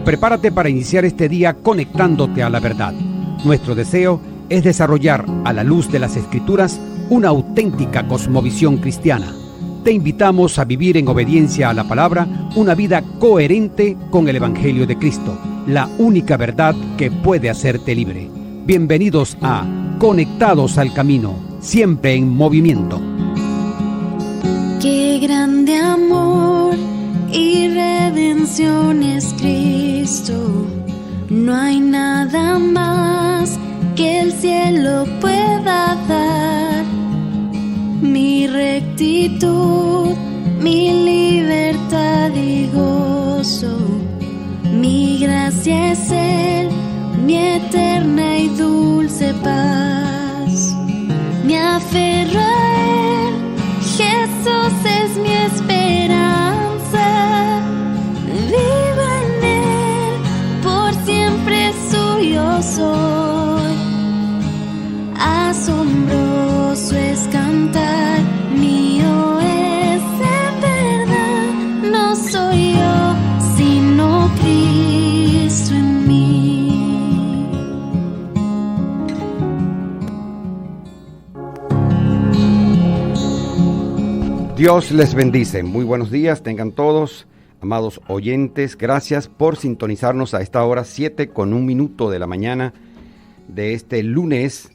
Prepárate para iniciar este día conectándote a la verdad. Nuestro deseo es desarrollar, a la luz de las Escrituras, una auténtica cosmovisión cristiana. Te invitamos a vivir en obediencia a la palabra una vida coherente con el Evangelio de Cristo, la única verdad que puede hacerte libre. Bienvenidos a Conectados al Camino, siempre en movimiento. Qué grande amor y redención es Cristo. No hay nada más que el cielo pueda dar. Mi rectitud, mi libertad y gozo, mi gracia es Él, mi eterna y dulce paz. Me aferro a Él, Jesús es mi esperanza. Vivo en Él, por siempre suyo soy. Asombroso es cantar, mío es en verdad. No soy yo, sino Cristo en mí. Dios les bendice. Muy buenos días, tengan todos, amados oyentes. Gracias por sintonizarnos a esta hora, 7:01 de la mañana de este lunes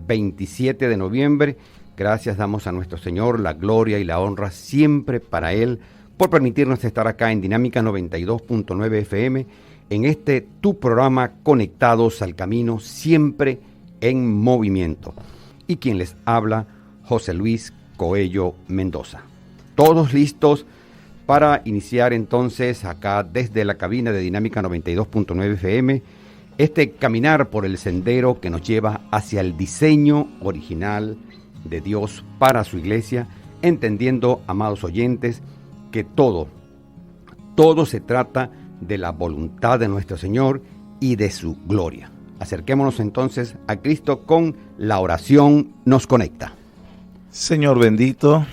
27 de noviembre. Gracias damos a nuestro Señor, la gloria y la honra siempre para Él, por permitirnos estar acá en Dinámica 92.9 FM, en este tu programa Conectados al Camino, siempre en movimiento. Y quien les habla, José Luis Coello Mendoza. Todos listos para iniciar entonces acá desde la cabina de Dinámica 92.9 FM, este caminar por el sendero que nos lleva hacia el diseño original de Dios para su iglesia, entendiendo, amados oyentes, que todo se trata de la voluntad de nuestro Señor y de su gloria. Acerquémonos entonces a Cristo con la oración nos conecta. Señor bendito,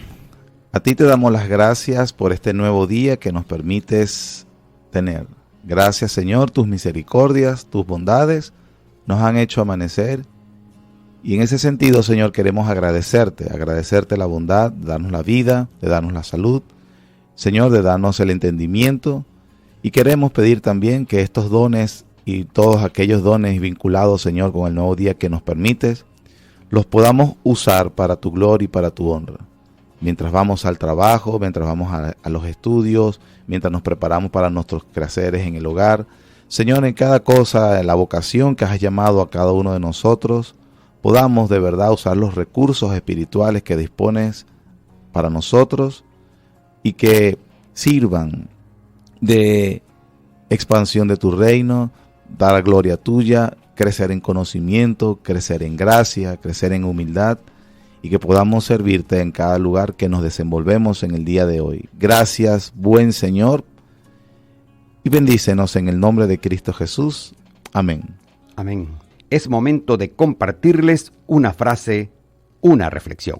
a ti te damos las gracias por este nuevo día que nos permites tener. Gracias, Señor, tus misericordias, tus bondades nos han hecho amanecer. Y en ese sentido, Señor, queremos agradecerte la bondad, de darnos la vida, de darnos la salud, Señor, de darnos el entendimiento. Y queremos pedir también que estos dones y todos aquellos dones vinculados, Señor, con el nuevo día que nos permites, los podamos usar para tu gloria y para tu honra. Mientras vamos al trabajo, mientras vamos a los estudios, mientras nos preparamos para nuestros quehaceres en el hogar. Señor, en cada cosa, en la vocación que has llamado a cada uno de nosotros, podamos de verdad usar los recursos espirituales que dispones para nosotros y que sirvan de expansión de tu reino, dar gloria tuya, crecer en conocimiento, crecer en gracia, crecer en humildad, y que podamos servirte en cada lugar que nos desenvolvemos en el día de hoy. Gracias, buen Señor, y bendícenos en el nombre de Cristo Jesús. Amén. Amén. Es momento de compartirles una frase, una reflexión.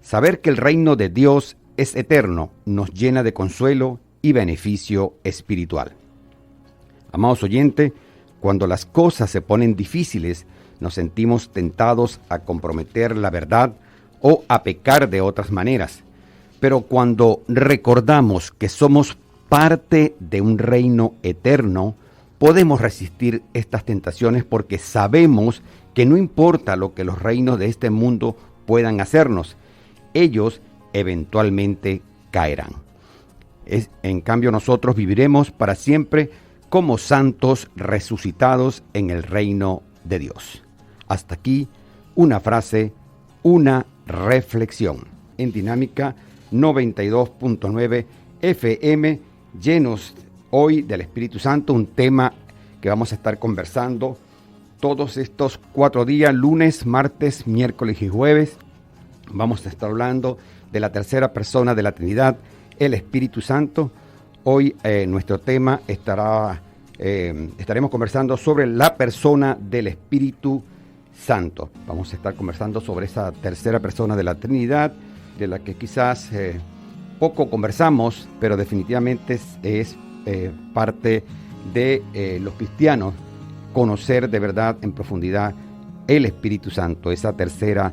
Saber que el reino de Dios es eterno nos llena de consuelo y beneficio espiritual. Amados oyentes, cuando las cosas se ponen difíciles, nos sentimos tentados a comprometer la verdad o a pecar de otras maneras. Pero cuando recordamos que somos parte de un reino eterno, podemos resistir estas tentaciones porque sabemos que no importa lo que los reinos de este mundo puedan hacernos, ellos eventualmente caerán. En cambio, nosotros viviremos para siempre como santos resucitados en el reino de Dios. Hasta aquí una frase, una reflexión. En Dinámica 92.9 FM, llenos hoy del Espíritu Santo, un tema que vamos a estar conversando todos estos 4 días, lunes, martes, miércoles y jueves. Vamos a estar hablando de la tercera persona de la Trinidad, el Espíritu Santo. Hoy nuestro tema estaremos conversando sobre la persona del Espíritu Santo. Vamos a estar conversando sobre esa tercera persona de la Trinidad, de la que quizás poco conversamos, pero definitivamente es parte de los cristianos, conocer de verdad en profundidad el Espíritu Santo, esa tercera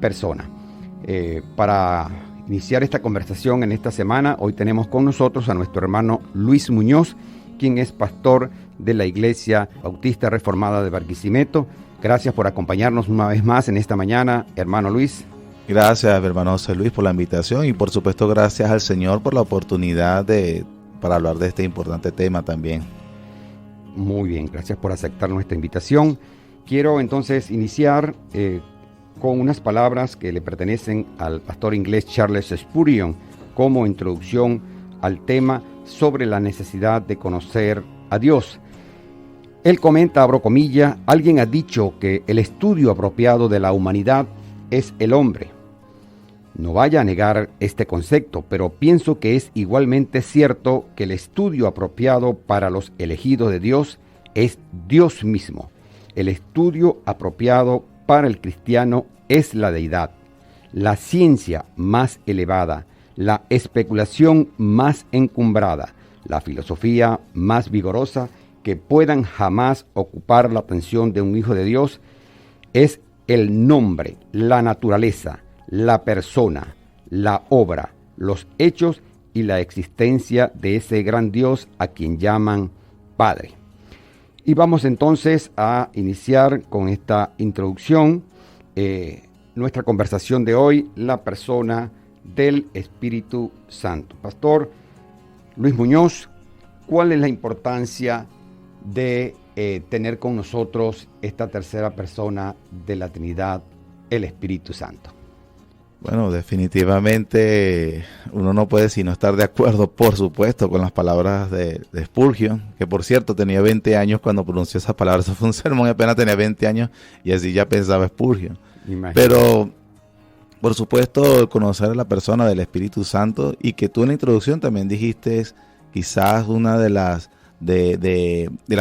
persona. Para iniciar esta conversación en esta semana, hoy tenemos con nosotros a nuestro hermano Luis Muñoz, quien es pastor de la Iglesia Bautista Reformada de Barquisimeto. Gracias por acompañarnos una vez más en esta mañana, hermano Luis. Gracias, hermano José Luis, por la invitación y por supuesto gracias al Señor por la oportunidad para hablar de este importante tema también. Muy bien, gracias por aceptar nuestra invitación. Quiero entonces iniciar con unas palabras que le pertenecen al pastor inglés Charles Spurgeon como introducción al tema sobre la necesidad de conocer a Dios. Él comenta, abro comillas, alguien ha dicho que el estudio apropiado de la humanidad es el hombre. No vaya a negar este concepto, pero pienso que es igualmente cierto que el estudio apropiado para los elegidos de Dios es Dios mismo. El estudio apropiado para el cristiano es la deidad, la ciencia más elevada, la especulación más encumbrada, la filosofía más vigorosa que puedan jamás ocupar la atención de un hijo de Dios es el nombre, la naturaleza, la persona, la obra, los hechos y la existencia de ese gran Dios a quien llaman Padre. Y vamos entonces a iniciar con esta introducción nuestra conversación de hoy, la persona del Espíritu Santo. Pastor Luis Muñoz, ¿cuál es la importancia de tener con nosotros esta tercera persona de la Trinidad, el Espíritu Santo? Bueno, definitivamente uno no puede sino estar de acuerdo, por supuesto, con las palabras de Spurgeon, que por cierto tenía 20 años cuando pronunció esas palabras. Eso fue un sermón y apenas tenía 20 años y así ya pensaba Spurgeon. Imagínate. Pero, por supuesto, conocer a la persona del Espíritu Santo, y que tú en la introducción también dijiste es quizás una de las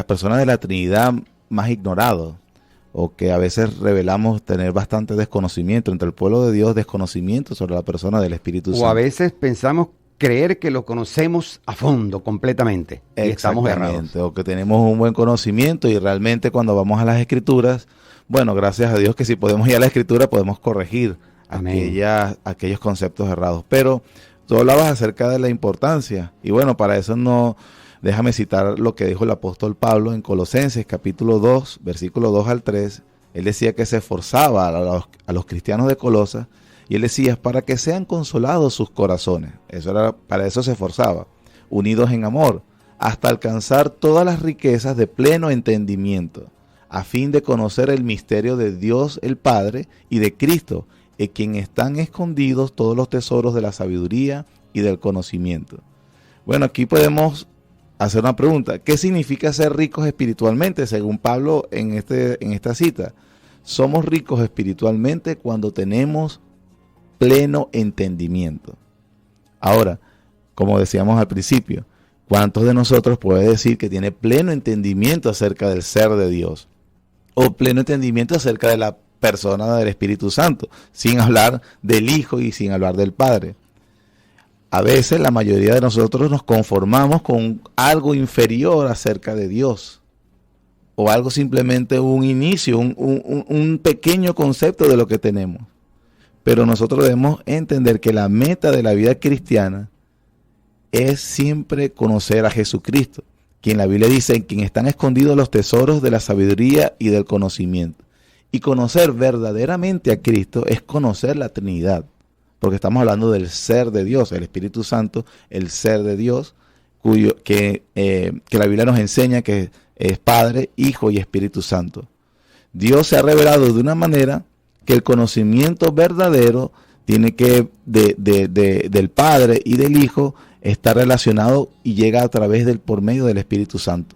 personas de la Trinidad más ignorados, o que a veces revelamos tener bastante desconocimiento entre el pueblo de Dios, desconocimiento sobre la persona del Espíritu Santo. O a veces pensamos creer que lo conocemos a fondo, completamente, y estamos errados. O que tenemos un buen conocimiento y realmente cuando vamos a las Escrituras, bueno, gracias a Dios que si podemos ir a la Escritura podemos corregir aquellos conceptos errados. Pero tú hablabas acerca de la importancia, y bueno, para eso déjame citar lo que dijo el apóstol Pablo en Colosenses capítulo 2, versículo 2 al 3. Él decía que se esforzaba a los cristianos de Colosas, y él decía, para que sean consolados sus corazones. Para eso se esforzaba, unidos en amor, hasta alcanzar todas las riquezas de pleno entendimiento, a fin de conocer el misterio de Dios el Padre y de Cristo, en quien están escondidos todos los tesoros de la sabiduría y del conocimiento. Bueno, aquí podemos hacer una pregunta. ¿Qué significa ser ricos espiritualmente? Según Pablo en esta cita, somos ricos espiritualmente cuando tenemos pleno entendimiento. Ahora, como decíamos al principio, ¿cuántos de nosotros puede decir que tiene pleno entendimiento acerca del ser de Dios? O pleno entendimiento acerca de la persona del Espíritu Santo, sin hablar del Hijo y sin hablar del Padre. A veces la mayoría de nosotros nos conformamos con algo inferior acerca de Dios, o algo simplemente un inicio, un pequeño concepto de lo que tenemos. Pero nosotros debemos entender que la meta de la vida cristiana es siempre conocer a Jesucristo, quien la Biblia dice, en quien están escondidos los tesoros de la sabiduría y del conocimiento. Y conocer verdaderamente a Cristo es conocer la Trinidad, porque estamos hablando del ser de Dios, el Espíritu Santo, el ser de Dios, que la Biblia nos enseña que es Padre, Hijo y Espíritu Santo. Dios se ha revelado de una manera que el conocimiento verdadero tiene que del Padre y del Hijo está relacionado y llega a través por medio del Espíritu Santo.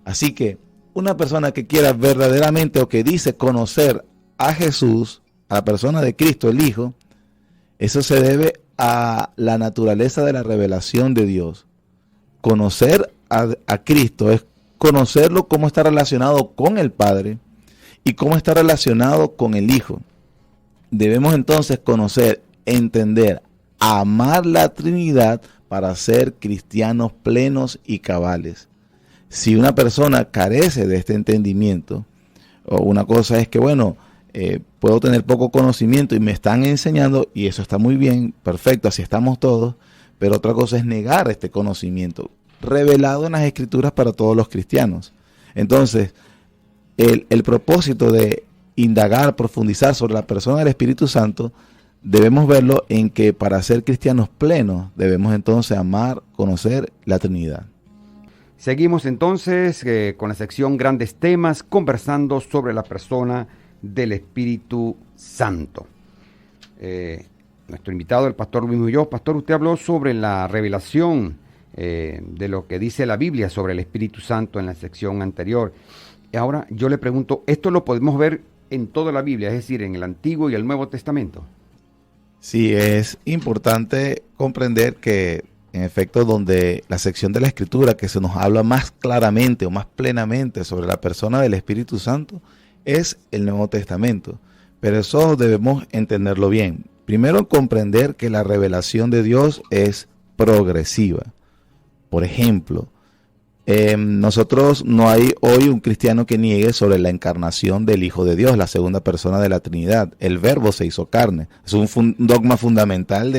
Así que una persona que quiera verdaderamente o que dice conocer a Jesús, a la persona de Cristo, el Hijo, eso se debe a la naturaleza de la revelación de Dios. Conocer a Cristo es conocerlo cómo está relacionado con el Padre y cómo está relacionado con el Hijo. Debemos entonces conocer, entender, amar la Trinidad para ser cristianos plenos y cabales. Si una persona carece de este entendimiento, o una cosa es que, bueno, puedo tener poco conocimiento y me están enseñando, y eso está muy bien, perfecto, así estamos todos, pero otra cosa es negar este conocimiento revelado en las Escrituras para todos los cristianos. Entonces, el propósito de indagar, profundizar sobre la persona del Espíritu Santo, debemos verlo en que para ser cristianos plenos debemos entonces amar, conocer la Trinidad. Seguimos entonces con la sección Grandes Temas, conversando sobre la persona del Espíritu Santo. Nuestro invitado, el pastor Luis Muñoz. Pastor, usted habló sobre la revelación de lo que dice la Biblia sobre el Espíritu Santo en la sección anterior. Y ahora yo le pregunto, ¿esto lo podemos ver en toda la Biblia, es decir, en el Antiguo y el Nuevo Testamento? Sí, es importante comprender que, en efecto, donde la sección de la Escritura que se nos habla más claramente o más plenamente sobre la persona del Espíritu Santo es el Nuevo Testamento. Pero eso debemos entenderlo bien. Primero, comprender que la revelación de Dios es progresiva. Por ejemplo, nosotros no hay hoy un cristiano que niegue sobre la encarnación del Hijo de Dios, la segunda persona de la Trinidad. El Verbo se hizo carne. Es un dogma fundamental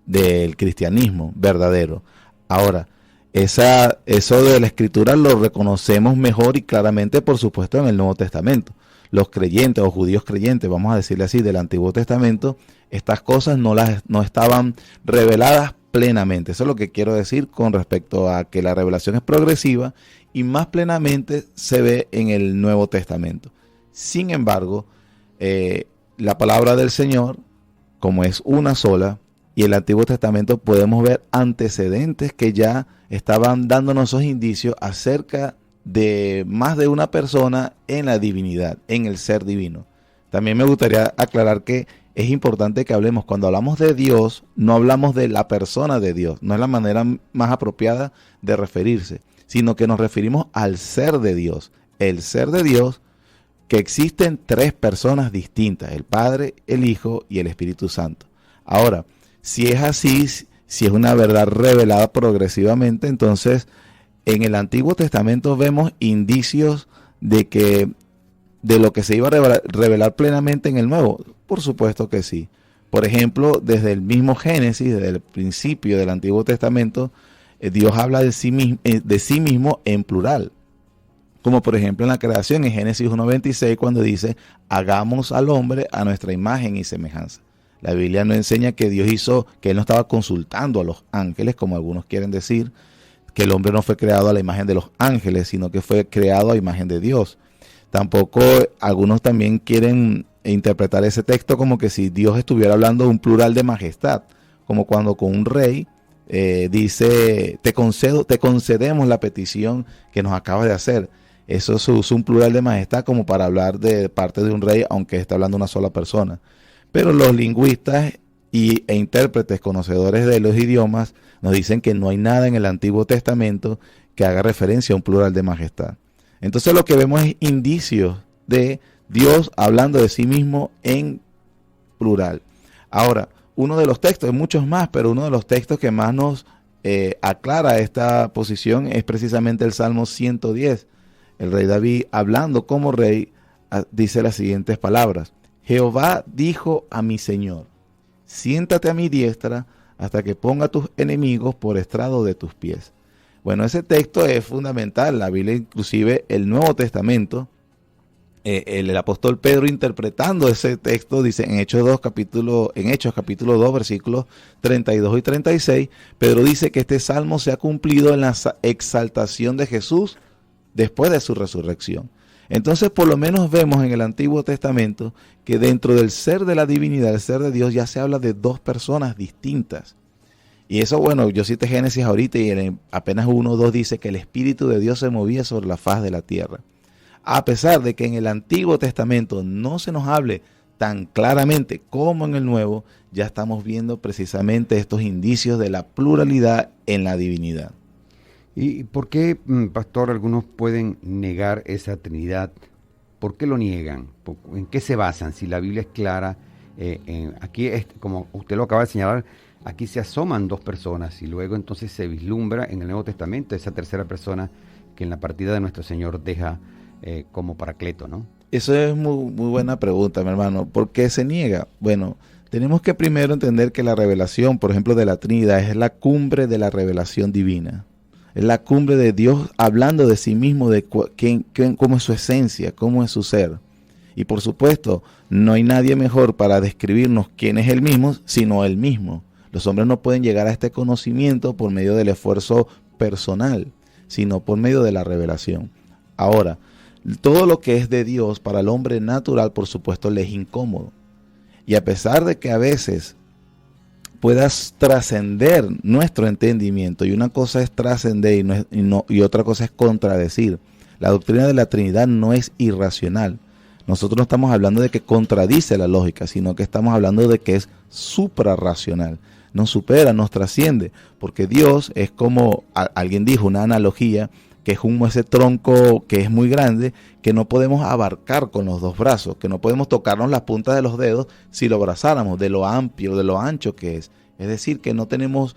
del cristianismo verdadero. Ahora, eso de la Escritura lo reconocemos mejor y claramente, por supuesto, en el Nuevo Testamento. Los creyentes o judíos creyentes, vamos a decirle así, del Antiguo Testamento, estas cosas no estaban reveladas plenamente. Eso es lo que quiero decir con respecto a que la revelación es progresiva y más plenamente se ve en el Nuevo Testamento. Sin embargo, la palabra del Señor, como es una sola, y el Antiguo Testamento podemos ver antecedentes que ya estaban dándonos esos indicios acerca de más de una persona en la divinidad, en el ser divino. También me gustaría aclarar que es importante que hablemos, cuando hablamos de Dios, no hablamos de la persona de Dios, no es la manera más apropiada de referirse, sino que nos referimos al ser de Dios. El ser de Dios, que existen tres personas distintas, el Padre, el Hijo y el Espíritu Santo. Ahora, si es así, si es una verdad revelada progresivamente, entonces en el Antiguo Testamento vemos indicios de lo que se iba a revelar plenamente en el Nuevo. Por supuesto que sí. Por ejemplo, desde el mismo Génesis, desde el principio del Antiguo Testamento, Dios habla de sí mismo en plural. Como por ejemplo en la creación, en Génesis 1:26, cuando dice, hagamos al hombre a nuestra imagen y semejanza. La Biblia nos enseña que Dios que Él no estaba consultando a los ángeles, como algunos quieren decir, que el hombre no fue creado a la imagen de los ángeles, sino que fue creado a imagen de Dios. Tampoco algunos también quieren interpretar ese texto como que si Dios estuviera hablando de un plural de majestad, como cuando con un rey dice, te concedemos la petición que nos acabas de hacer. Eso se usa un plural de majestad como para hablar de parte de un rey, aunque está hablando una sola persona. Pero los lingüistas e intérpretes conocedores de los idiomas nos dicen que no hay nada en el Antiguo Testamento que haga referencia a un plural de majestad. Entonces lo que vemos es indicios de Dios hablando de sí mismo en plural. Ahora, uno de los textos, hay muchos más, pero uno de los textos que más nos aclara esta posición es precisamente el Salmo 110. El rey David, hablando como rey, dice las siguientes palabras. Jehová dijo a mi Señor, siéntate a mi diestra hasta que ponga tus enemigos por estrado de tus pies. Bueno, ese texto es fundamental. La Biblia, inclusive el Nuevo Testamento, el apóstol Pedro interpretando ese texto, dice en Hechos capítulo 2, versículos 32 y 36, Pedro dice que este salmo se ha cumplido en la exaltación de Jesús después de su resurrección. Entonces, por lo menos vemos en el Antiguo Testamento que dentro del ser de la divinidad, el ser de Dios, ya se habla de dos personas distintas. Y eso, bueno, yo cité Génesis ahorita y en apenas 1:2 dice que el Espíritu de Dios se movía sobre la faz de la tierra. A pesar de que en el Antiguo Testamento no se nos hable tan claramente como en el Nuevo, ya estamos viendo precisamente estos indicios de la pluralidad en la divinidad. ¿Y por qué, pastor, algunos pueden negar esa Trinidad? ¿Por qué lo niegan? ¿En qué se basan? Si la Biblia es clara, aquí, como usted lo acaba de señalar, aquí se asoman dos personas y luego entonces se vislumbra en el Nuevo Testamento esa tercera persona que en la partida de nuestro Señor deja como Paracleto, ¿no? Eso es muy buena pregunta, mi hermano. ¿Por qué se niega? Bueno, tenemos que primero entender que la revelación, por ejemplo, de la Trinidad es la cumbre de la revelación divina. Es la cumbre de Dios hablando de sí mismo, de cómo es su esencia, cómo es su ser. Y por supuesto, no hay nadie mejor para describirnos quién es Él mismo, sino Él mismo. Los hombres no pueden llegar a este conocimiento por medio del esfuerzo personal, sino por medio de la revelación. Ahora, todo lo que es de Dios para el hombre natural, por supuesto, le es incómodo. Y a pesar de que a veces puedas trascender nuestro entendimiento, y una cosa es trascender y otra cosa es contradecir. La doctrina de la Trinidad no es irracional. Nosotros no estamos hablando de que contradice la lógica, sino que estamos hablando de que es suprarracional. Nos supera, nos trasciende, porque Dios es como, alguien dijo, una analogía, que es como ese tronco que es muy grande, que no podemos abarcar con los dos brazos, que no podemos tocarnos las puntas de los dedos si lo abrazáramos, de lo amplio, de lo ancho que es. Es decir, que no tenemos,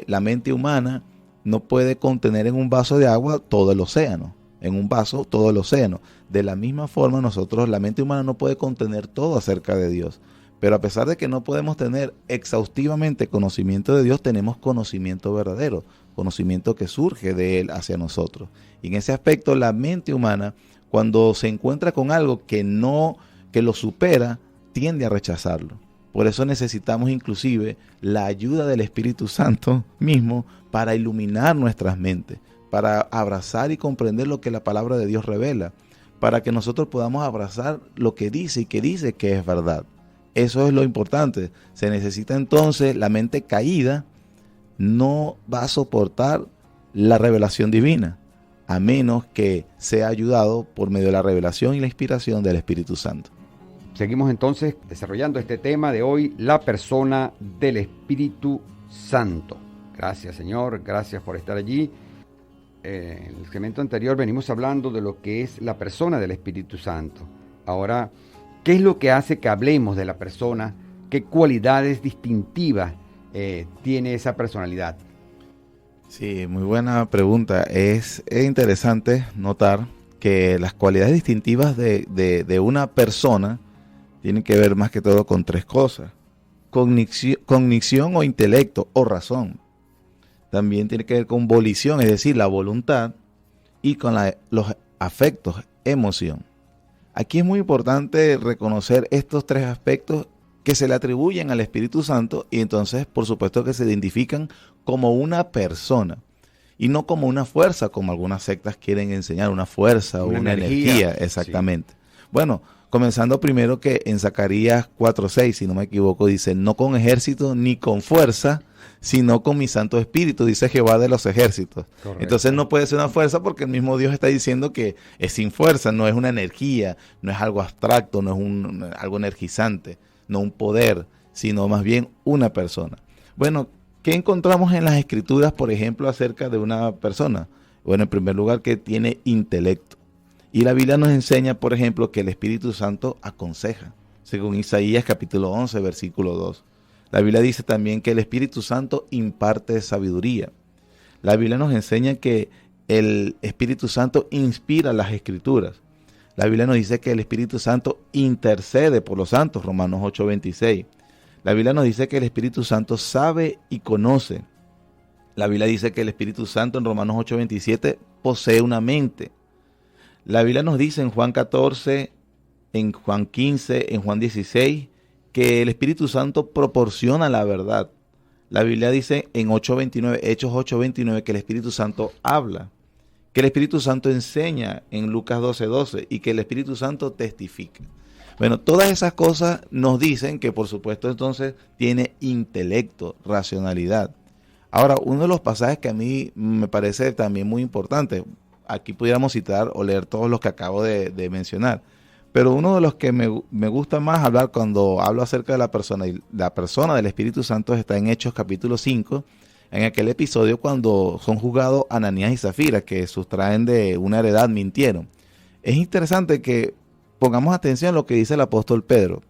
la mente humana no puede contener en un vaso de agua todo el océano, en un vaso todo el océano. De la misma forma nosotros, la mente humana no puede contener todo acerca de Dios. Pero a pesar de que no podemos tener exhaustivamente conocimiento de Dios, tenemos conocimiento verdadero, conocimiento que surge de Él hacia nosotros. Y en ese aspecto, la mente humana, cuando se encuentra con algo que lo supera, tiende a rechazarlo. Por eso necesitamos inclusive la ayuda del Espíritu Santo mismo para iluminar nuestras mentes, para abrazar y comprender lo que la palabra de Dios revela, para que nosotros podamos abrazar lo que dice y que dice que es verdad. Eso es lo importante. Se necesita entonces, la mente caída no va a soportar la revelación divina, a menos que sea ayudado por medio de la revelación y la inspiración del Espíritu Santo. Seguimos entonces desarrollando este tema de hoy, la persona del Espíritu Santo. Gracias, Señor, gracias por estar allí. En el segmento anterior venimos hablando de lo que es la persona del Espíritu Santo. Ahora, ¿qué es lo que hace que hablemos de la persona? ¿Qué cualidades distintivas tiene esa personalidad? Sí, muy buena pregunta. Es interesante notar que las cualidades distintivas de una persona tienen que ver más que todo con tres cosas. Cognición o intelecto o razón. También tiene que ver con volición, es decir, la voluntad, y con los afectos, emoción. Aquí es muy importante reconocer estos tres aspectos que se le atribuyen al Espíritu Santo y entonces, por supuesto, que se identifican como una persona y no como una fuerza, como algunas sectas quieren enseñar, una fuerza o una energía. Exactamente. Sí. Bueno, comenzando primero que en Zacarías 4:6, si no me equivoco, dice, no con ejército ni con fuerza, sino con mi Santo Espíritu, dice Jehová de los ejércitos. Correcto. Entonces no puede ser una fuerza porque el mismo Dios está diciendo que es sin fuerza, no es una energía, no es algo abstracto, no es algo energizante, no un poder, sino más bien una persona. Bueno, ¿qué encontramos en las Escrituras, por ejemplo, acerca de una persona? Bueno, en primer lugar, que tiene intelecto. Y la Biblia nos enseña, por ejemplo, que el Espíritu Santo aconseja, según Isaías capítulo 11, versículo 2. La Biblia dice también que el Espíritu Santo imparte sabiduría. La Biblia nos enseña que el Espíritu Santo inspira las Escrituras. La Biblia nos dice que el Espíritu Santo intercede por los santos, Romanos 8:26. La Biblia nos dice que el Espíritu Santo sabe y conoce. La Biblia dice que el Espíritu Santo en Romanos 8:27 posee una mente. La Biblia nos dice en Juan 14, en Juan 15, en Juan 16, que el Espíritu Santo proporciona la verdad. La Biblia dice en Hechos 8:29, que el Espíritu Santo habla, que el Espíritu Santo enseña en Lucas 12:12 y que el Espíritu Santo testifica. Bueno, todas esas cosas nos dicen que, por supuesto, entonces tiene intelecto, racionalidad. Ahora, uno de los pasajes que a mí me parece también muy importante, aquí pudiéramos citar o leer todos los que acabo de mencionar, pero uno de los que me gusta más hablar cuando hablo acerca de la persona, y la persona del Espíritu Santo está en Hechos capítulo 5, en aquel episodio cuando son juzgados Ananías y Zafira, que sustraen de una heredad, mintieron. Es interesante que pongamos atención a lo que dice el apóstol Pedro.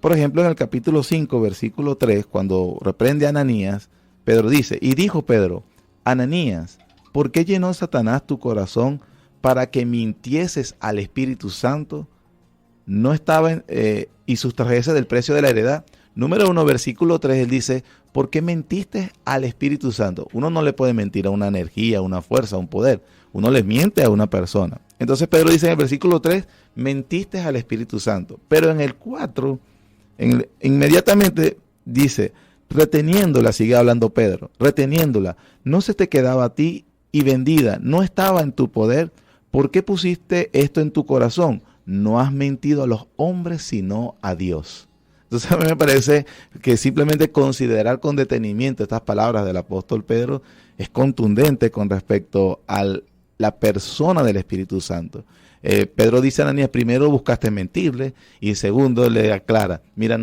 Por ejemplo, en el capítulo 5, versículo 3, cuando reprende a Ananías, Pedro dice, y dijo Pedro, Ananías, ¿por qué llenó Satanás tu corazón para que mintieses al Espíritu Santo? No estaba y sustrajese del precio de la heredad. Número 1, versículo 3, él dice, ¿por qué mentiste al Espíritu Santo? Uno no le puede mentir a una energía, a una fuerza, a un poder. Uno le miente a una persona. Entonces Pedro dice en el versículo 3, mentiste al Espíritu Santo. Pero en el 4, inmediatamente dice, reteniéndola, sigue hablando Pedro, reteniéndola, no se te quedaba a ti y vendida, no estaba en tu poder. ¿Por qué pusiste esto en tu corazón? No has mentido a los hombres, sino a Dios. Entonces a mí me parece que simplemente considerar con detenimiento estas palabras del apóstol Pedro es contundente con respecto a la persona del Espíritu Santo. Pedro dice a Ananías, primero buscaste mentirle y segundo le aclara, mira,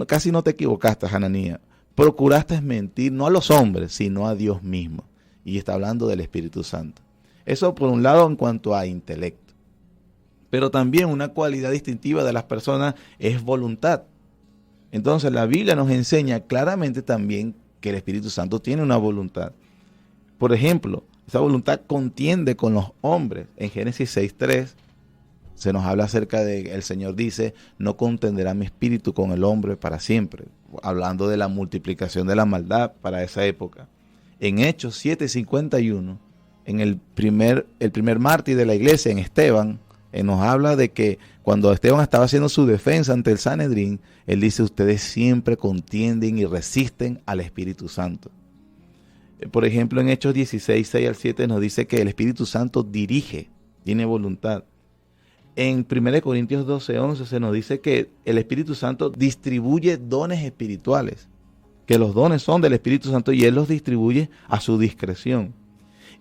casi no te equivocaste, Ananías, procuraste mentir no a los hombres, sino a Dios mismo. Y está hablando del Espíritu Santo. Eso por un lado en cuanto a intelecto. Pero también una cualidad distintiva de las personas es voluntad. Entonces la Biblia nos enseña claramente también que el Espíritu Santo tiene una voluntad. Por ejemplo, esa voluntad contiende con los hombres. En Génesis 6:3 se nos habla acerca de, el Señor dice, no contenderá mi espíritu con el hombre para siempre. Hablando de la multiplicación de la maldad para esa época. En Hechos 7:51, en el primer mártir de la iglesia, en Esteban, nos habla de que cuando Esteban estaba haciendo su defensa ante el Sanedrín, él dice, ustedes siempre contienden y resisten al Espíritu Santo. Por ejemplo, en Hechos 16:6-7 nos dice que el Espíritu Santo dirige, tiene voluntad. En 1 Corintios 12:11 se nos dice que el Espíritu Santo distribuye dones espirituales, que los dones son del Espíritu Santo y Él los distribuye a su discreción.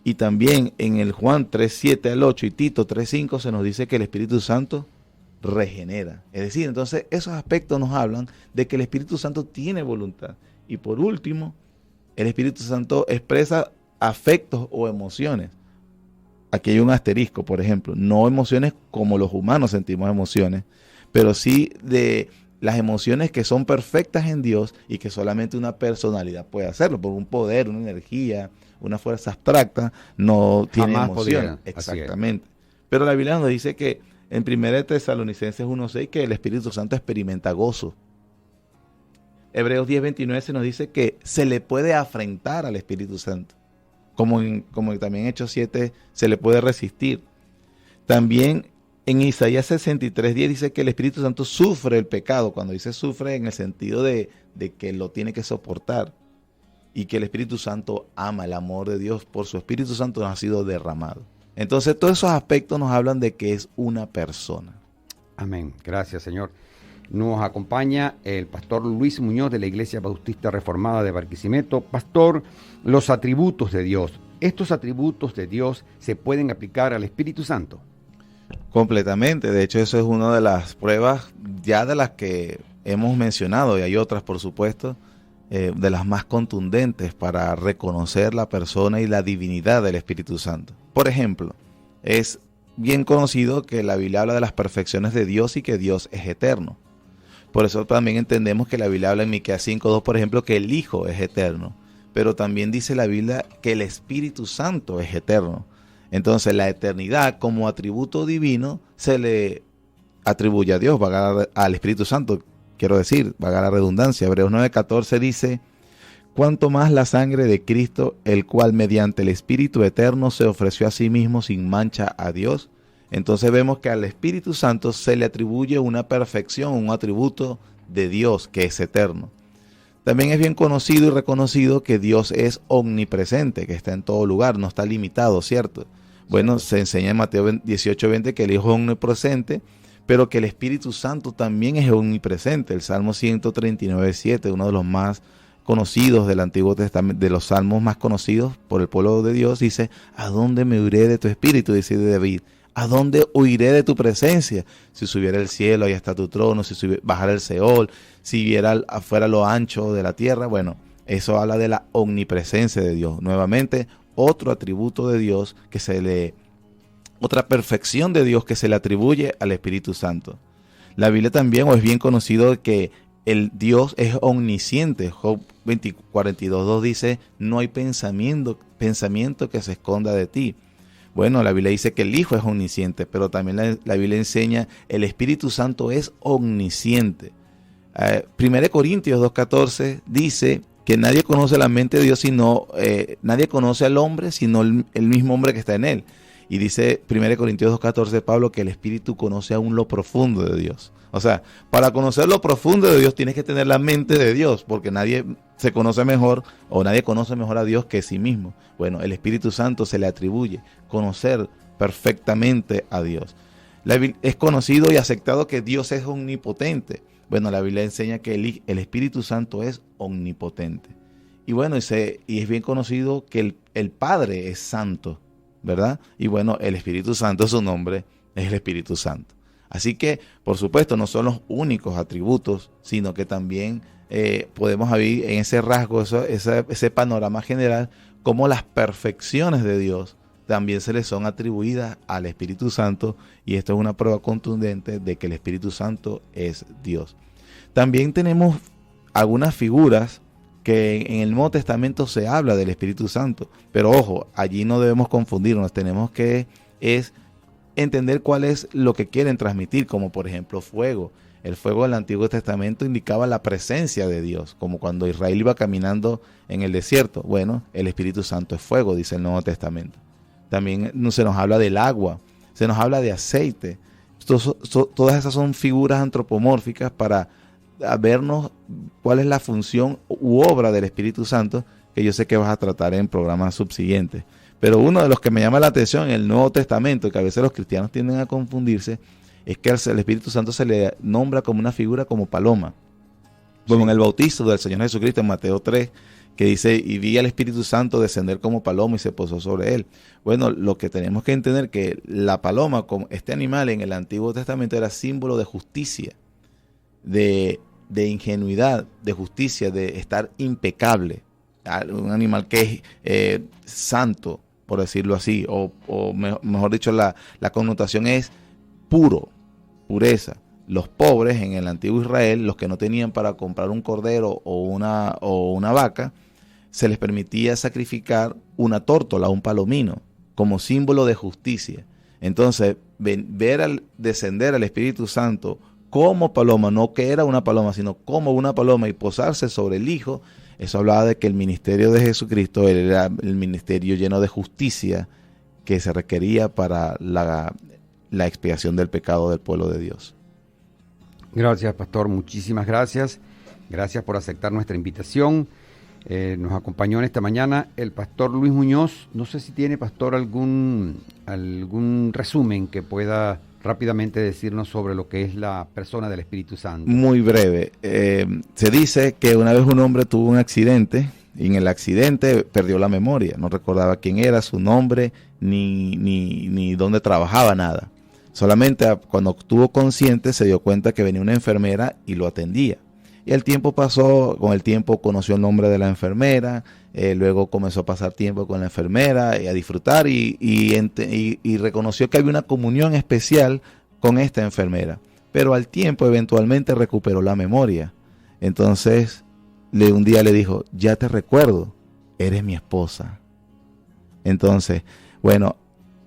Y también en el Juan 3:7-8 y Tito 3:5 se nos dice que el Espíritu Santo regenera. Es decir, entonces esos aspectos nos hablan de que el Espíritu Santo tiene voluntad. Y por último, el Espíritu Santo expresa afectos o emociones. Aquí hay un asterisco, por ejemplo, no emociones como los humanos sentimos emociones, pero sí de las emociones que son perfectas en Dios y que solamente una personalidad puede hacerlo, por un poder, una energía, una fuerza abstracta, no tiene emociones. Exactamente. Pero la Biblia nos dice que en 1 Tesalonicenses 1:6 que el Espíritu Santo experimenta gozo. Hebreos 10:29 se nos dice que se le puede afrentar al Espíritu Santo. Como también en Hechos 7 se le puede resistir. También en Isaías 63:10 dice que el Espíritu Santo sufre el pecado. Cuando dice sufre en el sentido de que lo tiene que soportar. Y que el Espíritu Santo ama, el amor de Dios por su Espíritu Santo nos ha sido derramado. Entonces todos esos aspectos nos hablan de que es una persona. Amén. Gracias, Señor. Nos acompaña el pastor Luis Muñoz de la Iglesia Bautista Reformada de Barquisimeto. Pastor, los atributos de Dios. ¿Estos atributos de Dios se pueden aplicar al Espíritu Santo? Completamente. De hecho, eso es una de las pruebas ya de las que hemos mencionado, y hay otras, por supuesto, de las más contundentes para reconocer la persona y la divinidad del Espíritu Santo. Por ejemplo, es bien conocido que la Biblia habla de las perfecciones de Dios y que Dios es eterno. Por eso también entendemos que la Biblia habla en Miqueas 5:2, por ejemplo, que el Hijo es eterno. Pero también dice la Biblia que el Espíritu Santo es eterno. Entonces la eternidad como atributo divino se le atribuye a Dios, al Espíritu Santo. Quiero decir, valga la redundancia, Hebreos 9:14 dice, cuanto más la sangre de Cristo, el cual mediante el Espíritu eterno se ofreció a sí mismo sin mancha a Dios. Entonces vemos que al Espíritu Santo se le atribuye una perfección, un atributo de Dios que es eterno. También es bien conocido y reconocido que Dios es omnipresente, que está en todo lugar, no está limitado, ¿cierto? Bueno, se enseña en Mateo 18:20 que el Hijo es omnipresente, pero que el Espíritu Santo también es omnipresente. El Salmo 139:7, uno de los más conocidos del Antiguo Testamento, de los salmos más conocidos por el pueblo de Dios, dice, ¿a dónde me huiré de tu espíritu? Dice David, ¿a dónde huiré de tu presencia? Si subiera el cielo, ahí está tu trono, si bajara el Seol, si viera afuera lo ancho de la tierra. Bueno, eso habla de la omnipresencia de Dios. Nuevamente, otro atributo de Dios otra perfección de Dios que se le atribuye al Espíritu Santo. La Biblia también, o es bien conocido, que el Dios es omnisciente. Job 42:2 dice, no hay pensamiento que se esconda de ti. Bueno, la Biblia dice que el Hijo es omnisciente, pero también la Biblia enseña el Espíritu Santo es omnisciente. 1 Corintios 2:14 dice que nadie conoce la mente de Dios, nadie conoce al hombre sino el mismo hombre que está en él. Y dice 1 Corintios 2:14 Pablo que el Espíritu conoce aún lo profundo de Dios. O sea, para conocer lo profundo de Dios tienes que tener la mente de Dios, porque nadie se conoce mejor o nadie conoce mejor a Dios que sí mismo. Bueno, el Espíritu Santo se le atribuye conocer perfectamente a Dios. Es conocido y aceptado que Dios es omnipotente. Bueno, la Biblia enseña que el Espíritu Santo es omnipotente. Y bueno, y es bien conocido que el Padre es santo, ¿verdad? Y bueno, el Espíritu Santo, su nombre es el Espíritu Santo. Así que, por supuesto, no son los únicos atributos, sino que también podemos ver en ese rasgo, ese panorama general, cómo las perfecciones de Dios también se le son atribuidas al Espíritu Santo, y esto es una prueba contundente de que el Espíritu Santo es Dios. También tenemos algunas figuras que en el Nuevo Testamento se habla del Espíritu Santo, pero ojo, allí no debemos confundirnos, tenemos que entender cuál es lo que quieren transmitir, como por ejemplo fuego. El fuego del Antiguo Testamento indicaba la presencia de Dios, como cuando Israel iba caminando en el desierto. Bueno, el Espíritu Santo es fuego, dice el Nuevo Testamento. También se nos habla del agua, se nos habla de aceite. Todas esas son figuras antropomórficas para vernos cuál es la función u obra del Espíritu Santo, que yo sé que vas a tratar en programas subsiguientes. Pero uno de los que me llama la atención en el Nuevo Testamento, que a veces los cristianos tienden a confundirse, es que al Espíritu Santo se le nombra como una figura como paloma. Como en el bautizo del Señor Jesucristo en Mateo 3, que dice, y vi al Espíritu Santo descender como paloma y se posó sobre él. Bueno, lo que tenemos que entender que la paloma, como este animal en el Antiguo Testamento, era símbolo de justicia, de ingenuidad, de justicia, de estar impecable. Un animal que es santo, por decirlo así, o mejor dicho, la connotación es puro, pureza. Los pobres en el antiguo Israel, los que no tenían para comprar un cordero o una vaca, se les permitía sacrificar una tórtola, un palomino, como símbolo de justicia. Entonces, ver al descender al Espíritu Santo como paloma, no que era una paloma, sino como una paloma, y posarse sobre el Hijo, eso hablaba de que el ministerio de Jesucristo era el ministerio lleno de justicia que se requería para la expiación del pecado del pueblo de Dios. Gracias, pastor. Muchísimas gracias. Gracias por aceptar nuestra invitación. Nos acompañó en esta mañana el pastor Luis Muñoz. No sé si tiene, pastor, algún resumen que pueda rápidamente decirnos sobre lo que es la persona del Espíritu Santo. Muy breve. Se dice que una vez un hombre tuvo un accidente y en el accidente perdió la memoria. No recordaba quién era, su nombre, ni dónde trabajaba, nada. Solamente cuando estuvo consciente se dio cuenta que venía una enfermera y lo atendía. Y el tiempo pasó, con el tiempo conoció el nombre de la enfermera, luego comenzó a pasar tiempo con la enfermera y a disfrutar y reconoció que había una comunión especial con esta enfermera. Pero al tiempo eventualmente recuperó la memoria. Entonces un día le dijo, ya te recuerdo, eres mi esposa. Entonces, bueno,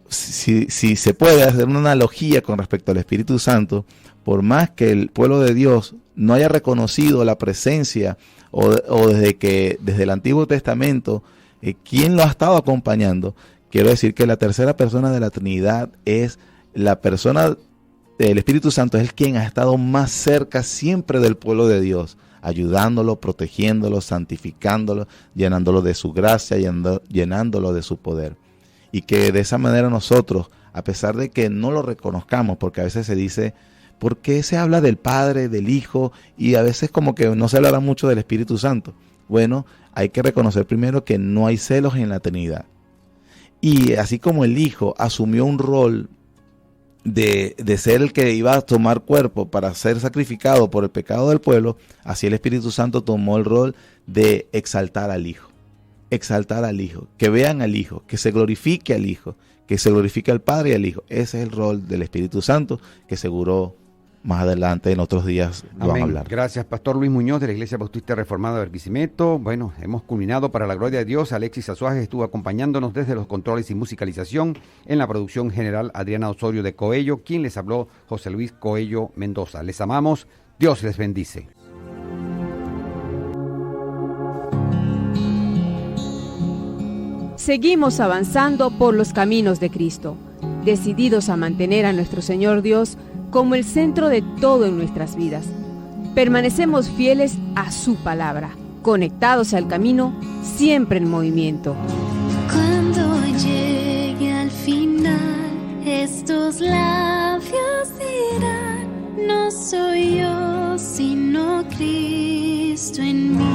si se puede hacer una analogía con respecto al Espíritu Santo, por más que el pueblo de Dios no haya reconocido la presencia o desde el Antiguo Testamento, ¿quién lo ha estado acompañando? Quiero decir que la tercera persona de la Trinidad es la persona del Espíritu Santo, es el quien ha estado más cerca siempre del pueblo de Dios, ayudándolo, protegiéndolo, santificándolo, llenándolo de su gracia, llenándolo de su poder. Y que de esa manera nosotros, a pesar de que no lo reconozcamos, porque a veces se dice, ¿por qué se habla del Padre, del Hijo? Y a veces como que no se habla mucho del Espíritu Santo. Bueno, hay que reconocer primero que no hay celos en la Trinidad. Y así como el Hijo asumió un rol de ser el que iba a tomar cuerpo para ser sacrificado por el pecado del pueblo, así el Espíritu Santo tomó el rol de exaltar al Hijo. Exaltar al Hijo, que vean al Hijo, que se glorifique al Hijo, que se glorifique al Padre y al Hijo. Ese es el rol del Espíritu Santo que seguro más adelante en otros días lo van a Amén. hablar. Gracias, Pastor Luis Muñoz de la Iglesia Bautista Reformada de Barquisimeto. Bueno, hemos culminado para la gloria de Dios. Alexis Azuaje estuvo acompañándonos desde los controles y musicalización. En la producción general, Adriana Osorio de Coello. Quien les habló, José Luis Coello Mendoza. Les amamos. Dios les bendice. Seguimos avanzando por los caminos de Cristo, decididos a mantener a nuestro Señor Dios como el centro de todo en nuestras vidas. Permanecemos fieles a su palabra, conectados al camino, siempre en movimiento. Cuando llegue al final, estos labios dirán: no soy yo, sino Cristo en mí.